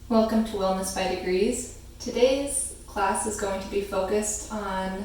Welcome to Wellness by Degrees. Today's class is going to be focused on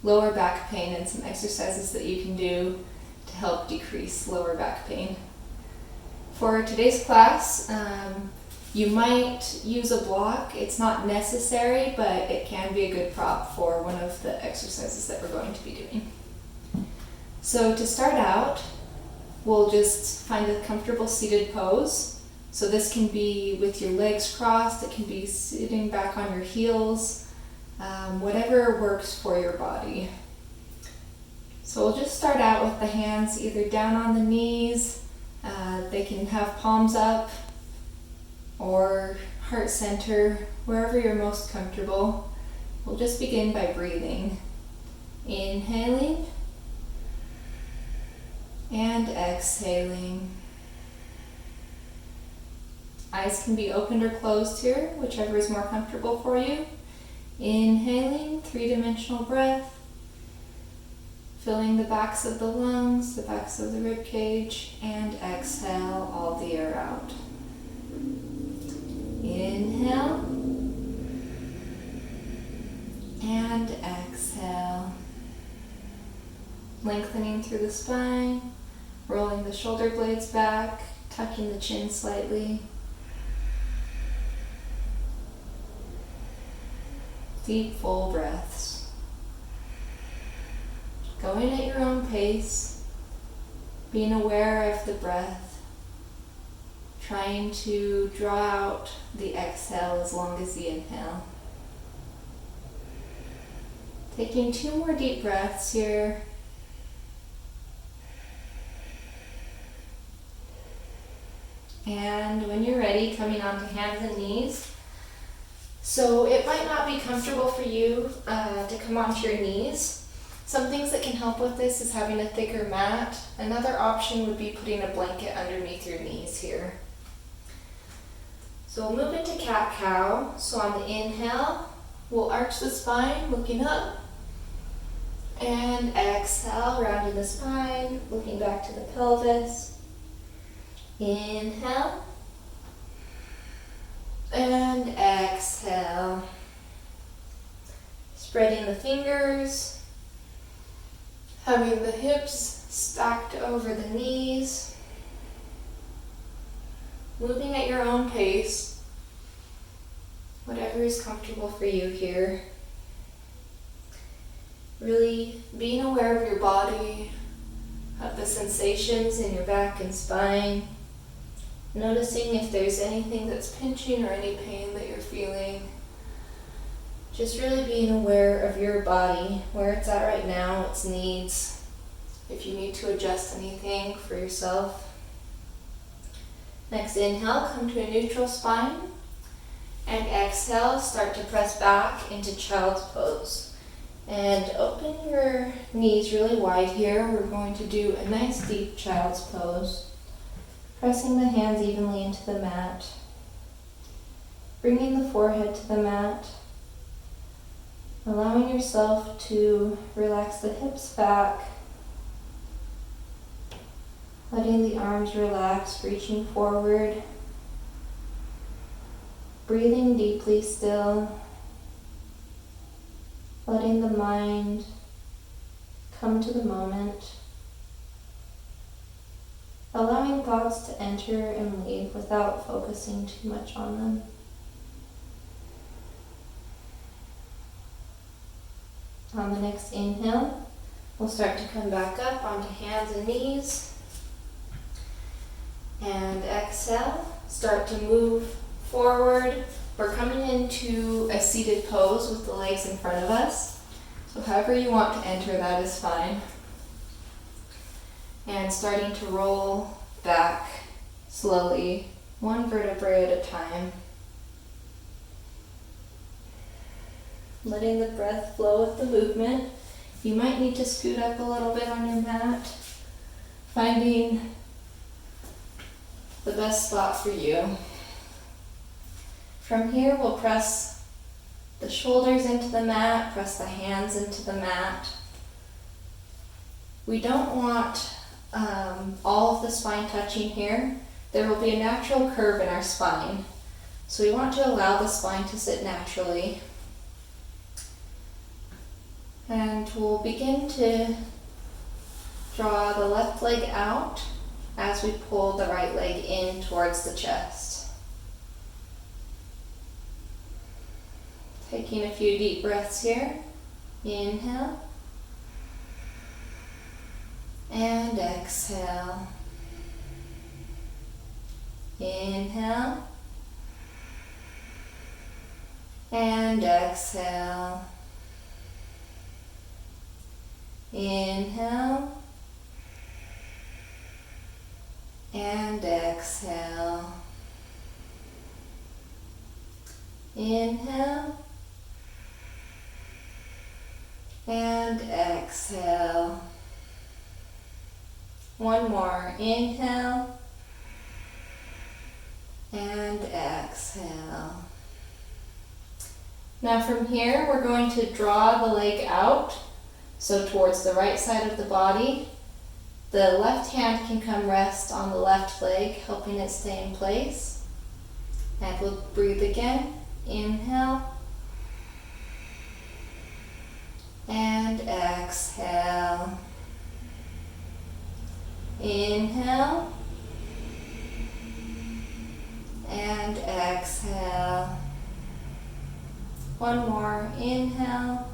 lower back pain and some exercises that you can do to help decrease lower back pain. For today's class, you might use a block. It's not necessary, but it can be a good prop for one of the exercises that we're going to be doing. So to start out, we'll just find a comfortable seated pose. So this can be with your legs crossed, it can be sitting back on your heels, whatever works for your body. So we'll just start out with the hands either down on the knees, they can have palms up, or heart center, wherever you're most comfortable. We'll just begin by breathing. Inhaling and exhaling. Eyes can be opened or closed here, whichever is more comfortable for you. Inhaling, three-dimensional breath, filling the backs of the lungs, the backs of the rib cage, and exhale all the air out. Inhale and exhale. Lengthening through the spine, rolling the shoulder blades back, tucking the chin slightly. Deep, full breaths. Going at your own pace, being aware of the breath, trying to draw out the exhale as long as the inhale. Taking 2 more deep breaths here. And when you're ready, coming onto hands and knees. So it might not be comfortable for you to come onto your knees. Some things that can help with this is having a thicker mat. Another option would be putting a blanket underneath your knees here. So we'll move into cat-cow. So on the inhale, we'll arch the spine, looking up. And exhale, rounding the spine, looking back to the pelvis. Inhale. And exhale. Spreading the fingers, having the hips stacked over the knees, moving at your own pace, whatever is comfortable for you here. Really being aware of your body, of the sensations in your back and spine. Noticing if there's anything that's pinching or any pain that you're feeling. Just really being aware of your body, where it's at right now, its needs, if you need to adjust anything for yourself. Next inhale, come to a neutral spine. And exhale, start to press back into child's pose. And open your knees really wide here. We're going to do a nice deep child's pose. Pressing the hands evenly into the mat, bringing the forehead to the mat, allowing yourself to relax the hips back, letting the arms relax, reaching forward, breathing deeply still, letting the mind come to the moment. Allowing thoughts to enter and leave without focusing too much on them. On the next inhale, we'll start to come back up onto hands and knees. And exhale, start to move forward. We're coming into a seated pose with the legs in front of us. So however you want to enter, that is fine. And starting to roll back slowly, one vertebrae at a time. Letting the breath flow with the movement. You might need to scoot up a little bit on your mat, finding the best spot for you. From here, we'll press the shoulders into the mat, press the hands into the mat. We don't want all of the spine touching here. There will be a natural curve in our spine. So we want to allow the spine to sit naturally. And we'll begin to draw the left leg out as we pull the right leg in towards the chest. Taking a few deep breaths here. Inhale. And exhale. Inhale. And exhale. Inhale. And exhale. Inhale. And exhale. One more. Inhale. And exhale. Now from here, we're going to draw the leg out, so towards the right side of the body. The left hand can come rest on the left leg, helping it stay in place. And we'll breathe again. Inhale. And exhale. Inhale. And exhale. One more. Inhale.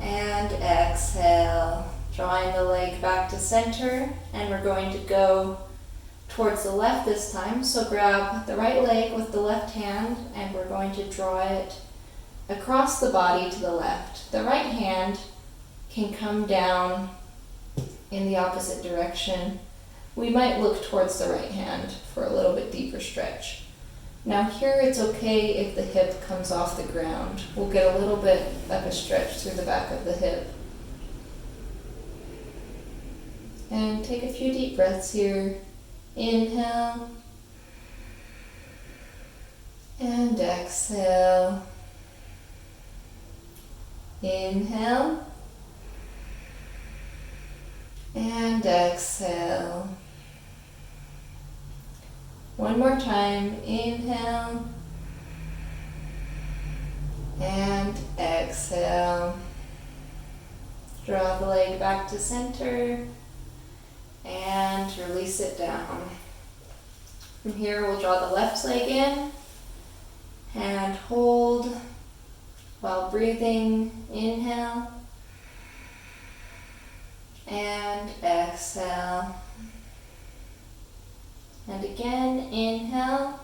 And exhale. Drawing the leg back to center, and we're going to go towards the left this time. So grab the right leg with the left hand, and we're going to draw it across the body to the left. The right hand can come down in the opposite direction. We might look towards the right hand for a little bit deeper stretch. Now here it's okay if the hip comes off the ground. We'll get a little bit of a stretch through the back of the hip. And take a few deep breaths here. Inhale. And exhale. Inhale. And exhale. One more time. Inhale. And exhale. Draw the leg back to center. And release it down. From here, we'll draw the left leg in and hold while breathing. Inhale and exhale. And again, inhale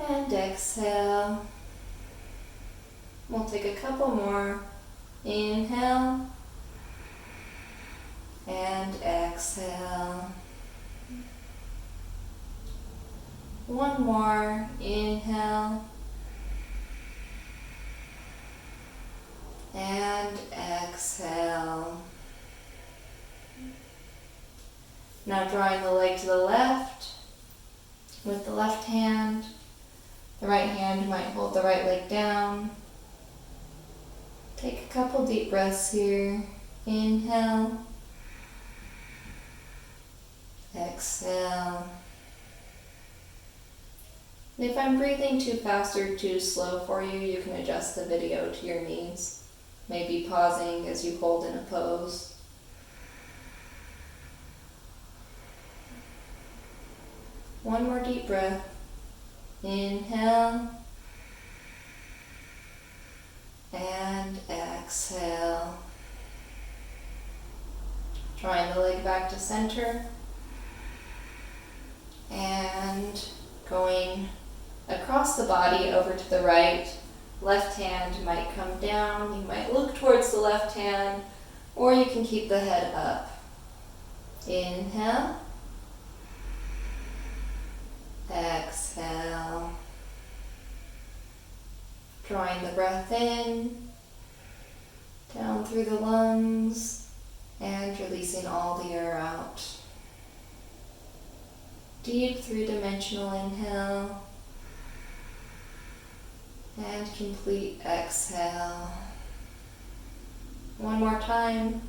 and exhale. We'll take a couple more. Inhale and exhale. One more. Inhale and exhale. Now drawing the leg to the left with the left hand. The right hand might hold the right leg down. Take a couple deep breaths here. Inhale. Exhale. And if I'm breathing too fast or too slow for you, you can adjust the video to your needs. Maybe pausing as you hold in a pose. One more deep breath. Inhale. And exhale. Drawing the leg back to center. And going across the body over to the right. Left hand might come down. You might look towards the left hand, or you can keep the head up. Inhale. Exhale. Drawing the breath in, down through the lungs, and releasing all the air out. Deep three-dimensional inhale, and complete exhale. One more time.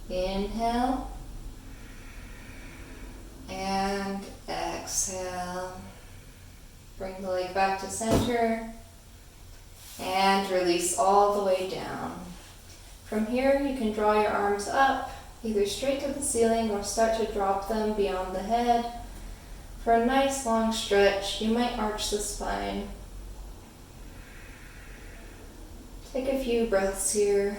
Inhale. And exhale. Bring the leg back to center and release all the way down. From here, you can draw your arms up, either straight to the ceiling or start to drop them beyond the head. For a nice long stretch, you might arch the spine. Take a few breaths here.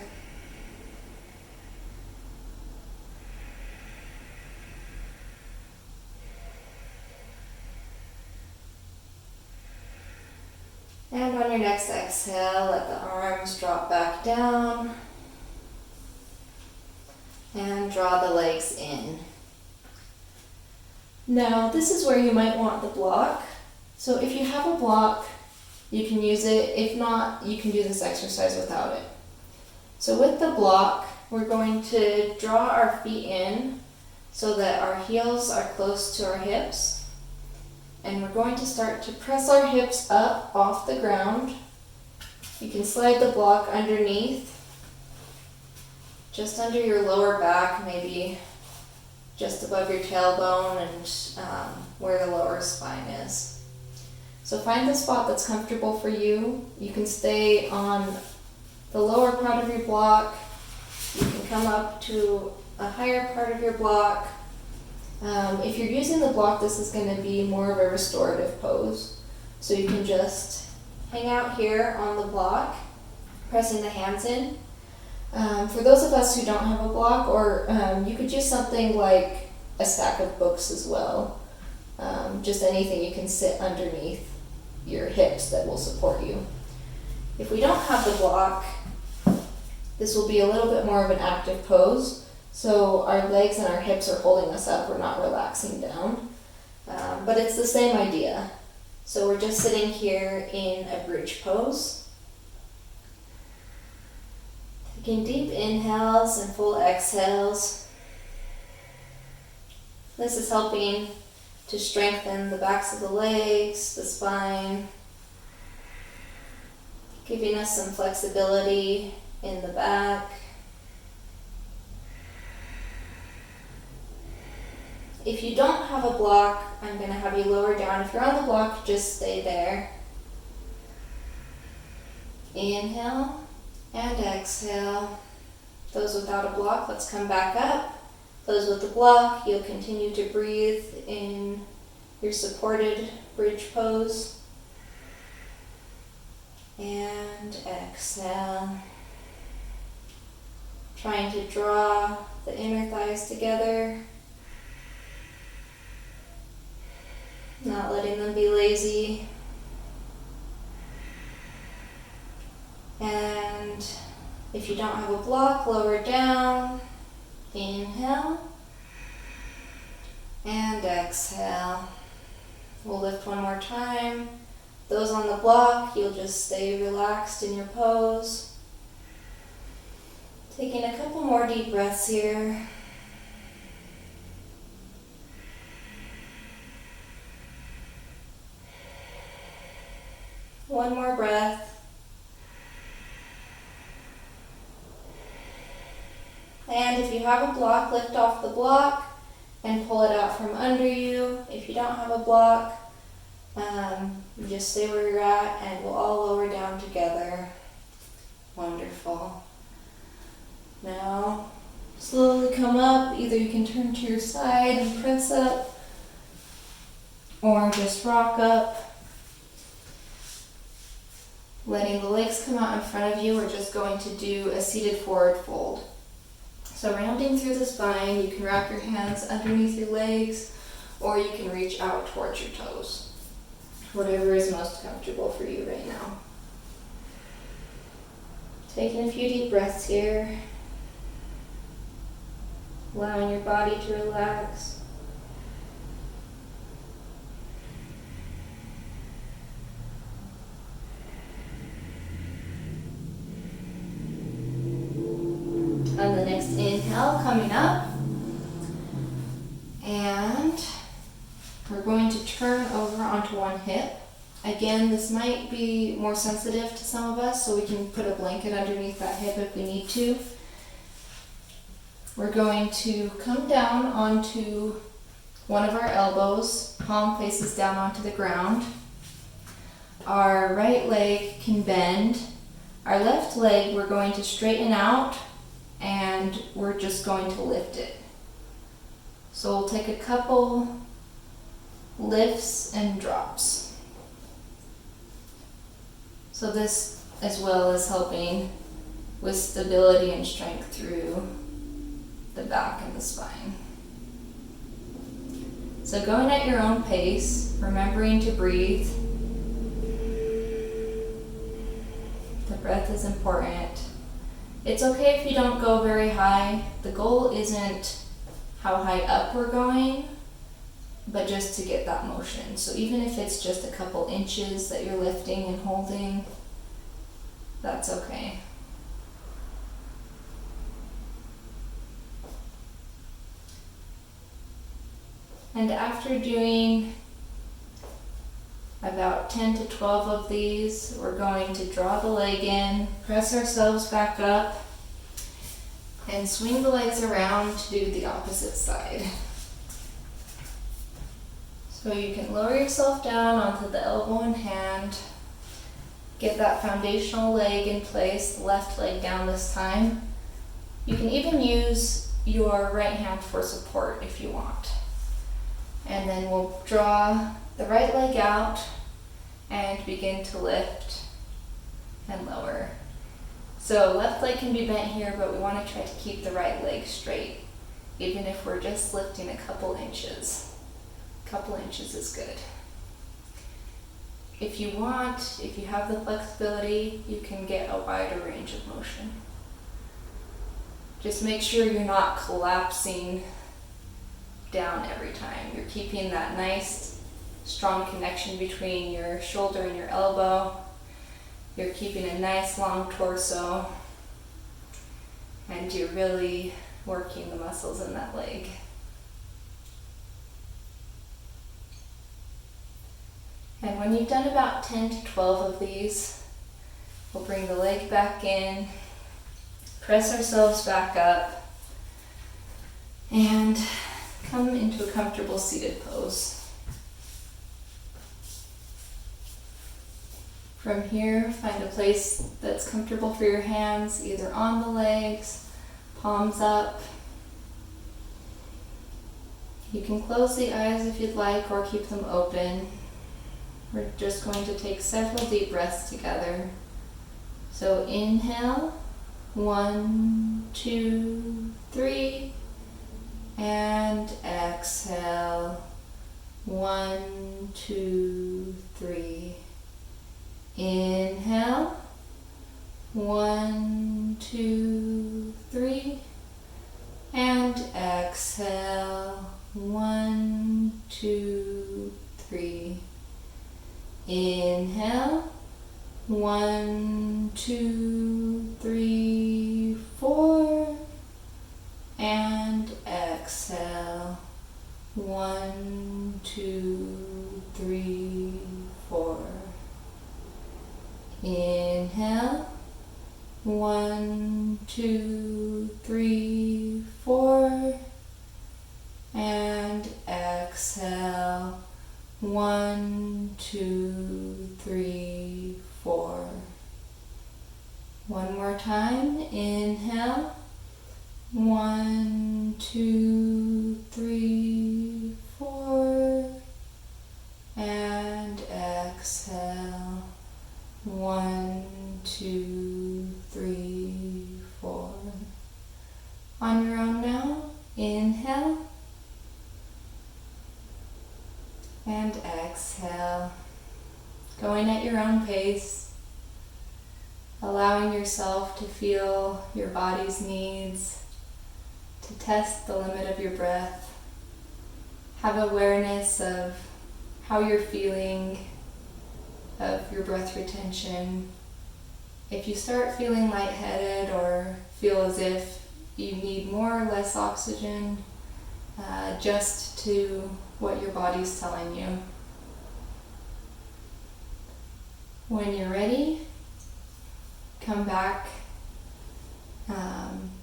And on your next exhale, let the arms drop back down and draw the legs in. Now, this is where you might want the block. So if you have a block, you can use it. If not, you can do this exercise without it. So with the block, we're going to draw our feet in so that our heels are close to our hips. And we're going to start to press our hips up off the ground. You can slide the block underneath, just under your lower back, maybe just above your tailbone and where the lower spine is. So find the spot that's comfortable for you. You can stay on the lower part of your block. You can come up to a higher part of your block. If you're using the block, this is going to be more of a restorative pose. So you can just hang out here on the block, pressing the hands in. For those of us who don't have a block, or you could use something like a stack of books as well. Just anything you can sit underneath your hips that will support you. If we don't have the block, this will be a little bit more of an active pose. So our legs and our hips are holding us up, we're not relaxing down. But it's the same idea. So we're just sitting here in a bridge pose. Taking deep inhales and full exhales. This is helping to strengthen the backs of the legs, the spine, giving us some flexibility in the back. If you don't have a block, I'm going to have you lower down. If you're on the block, just stay there. Inhale and exhale. Those without a block, let's come back up. Those with the block, you'll continue to breathe in your supported bridge pose. And exhale. Trying to draw the inner thighs together. Not letting them be lazy. And if you don't have a block, lower down. Inhale. And exhale. We'll lift one more time. Those on the block, you'll just stay relaxed in your pose. Taking a couple more deep breaths here. One more breath. And if you have a block, lift off the block and pull it out from under you. If you don't have a block, you just stay where you're at and we'll all lower down together. Wonderful. Now, slowly come up. Either you can turn to your side and press up, or just rock up. Letting the legs come out in front of you, we're just going to do a seated forward fold. So rounding through the spine, you can wrap your hands underneath your legs, or you can reach out towards your toes. Whatever is most comfortable for you right now. Taking a few deep breaths here. Allowing your body to relax. On the next inhale, coming up, and we're going to turn over onto one hip. Again, this might be more sensitive to some of us, so we can put a blanket underneath that hip if we need to. We're going to come down onto one of our elbows, palm faces down onto the ground. Our right leg can bend. Our left leg we're going to straighten out and we're just going to lift it. So we'll take a couple lifts and drops. So this as well is helping with stability and strength through the back and the spine. So going at your own pace, remembering to breathe. The breath is important. It's okay if you don't go very high. The goal isn't how high up we're going, but just to get that motion. So even if it's just a couple inches that you're lifting and holding, that's okay. And after doing about 10 to 12 of these, we're going to draw the leg in, press ourselves back up, and swing the legs around to do the opposite side. So you can lower yourself down onto the elbow and hand, get that foundational leg in place, the left leg down this time. You can even use your right hand for support if you want. And then we'll draw the right leg out and begin to lift and lower. So left leg can be bent here, but we want to try to keep the right leg straight, even if we're just lifting a couple inches. A couple inches is good. If you want, if you have the flexibility, you can get a wider range of motion. Just make sure you're not collapsing down every time. You're keeping that nice, strong connection between your shoulder and your elbow. You're keeping a nice long torso, and you're really working the muscles in that leg. And when you've done about 10 to 12 of these, we'll bring the leg back in, press ourselves back up, and come into a comfortable seated pose. From here, find a place that's comfortable for your hands, either on the legs, palms up. You can close the eyes if you'd like, or keep them open. We're just going to take several deep breaths together. So inhale, 1, 2, 3, and exhale, 1, 2, 3. Inhale, 1, 2, 3, and exhale, 1, 2, 3. Inhale, 1, 2, 3, 4, and exhale, 1, 2, 3, 4. Inhale, 1, 2, 3, 4, and exhale, 1, 2, 3, 4. One more time. Inhale, 1, 2, 3, 4, and exhale, 1, 2, 3, 4. On your own now, inhale and exhale, going at your own pace, allowing yourself to feel your body's needs, to test the limit of your breath. Have awareness of how you're feeling, of your breath retention. If you start feeling lightheaded or feel as if you need more or less oxygen, adjust to what your body's telling you. When you're ready, come back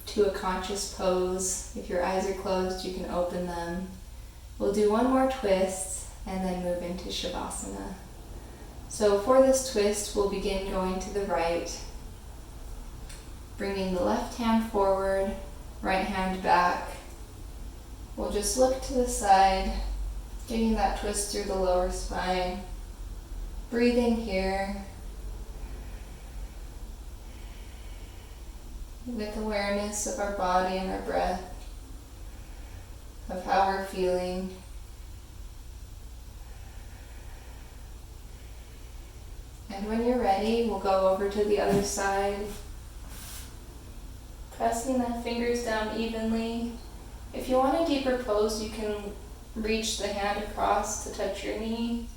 to a conscious pose. If your eyes are closed, you can open them. We'll do one more twist and then move into Shavasana. So for this twist, we'll begin going to the right, bringing the left hand forward, right hand back. We'll just look to the side, getting that twist through the lower spine. Breathing here with awareness of our body and our breath, of how we're feeling. And when you're ready, we'll go over to the other side, pressing the fingers down evenly. If you want a deeper pose, you can reach the hand across to touch your knee.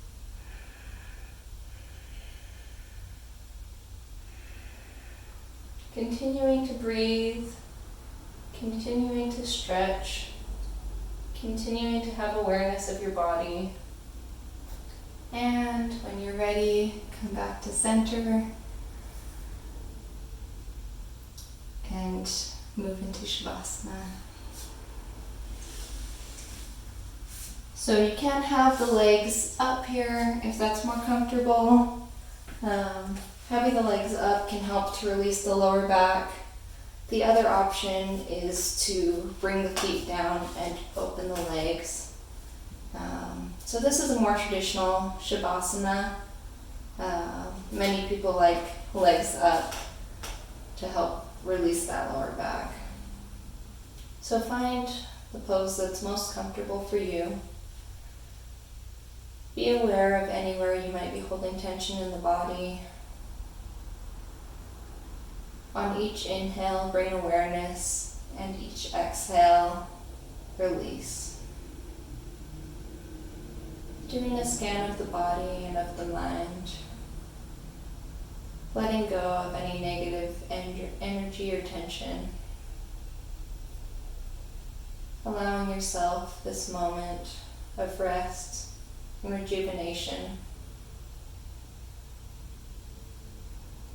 Continuing to breathe, continuing to stretch, continuing to have awareness of your body. And when you're ready, come back to center and move into Shavasana. So you can have the legs up here if that's more comfortable. Having the legs up can help to release the lower back. The other option is to bring the feet down and open the legs. So this is a more traditional Shavasana. Many people like legs up to help release that lower back. So find the pose that's most comfortable for you. Be aware of anywhere you might be holding tension in the body. On each inhale, bring awareness, and each exhale, release. Doing a scan of the body and of the mind. Letting go of any negative energy or tension. Allowing yourself this moment of rest and rejuvenation.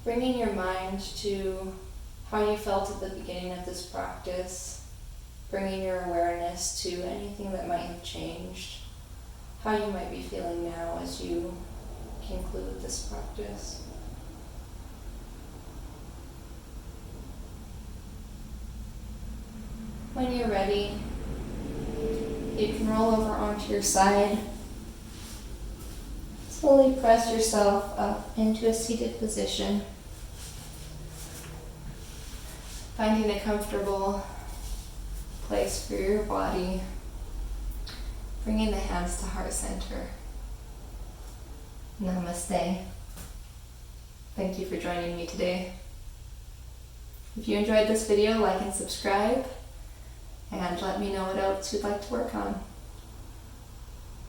Bringing your mind to how you felt at the beginning of this practice, bringing your awareness to anything that might have changed, how you might be feeling now as you conclude this practice. When you're ready, you can roll over onto your side. Slowly press yourself up into a seated position, finding a comfortable place for your body, bringing the hands to heart center. Namaste. Thank you for joining me today. If you enjoyed this video, like and subscribe, and let me know what else you'd like to work on.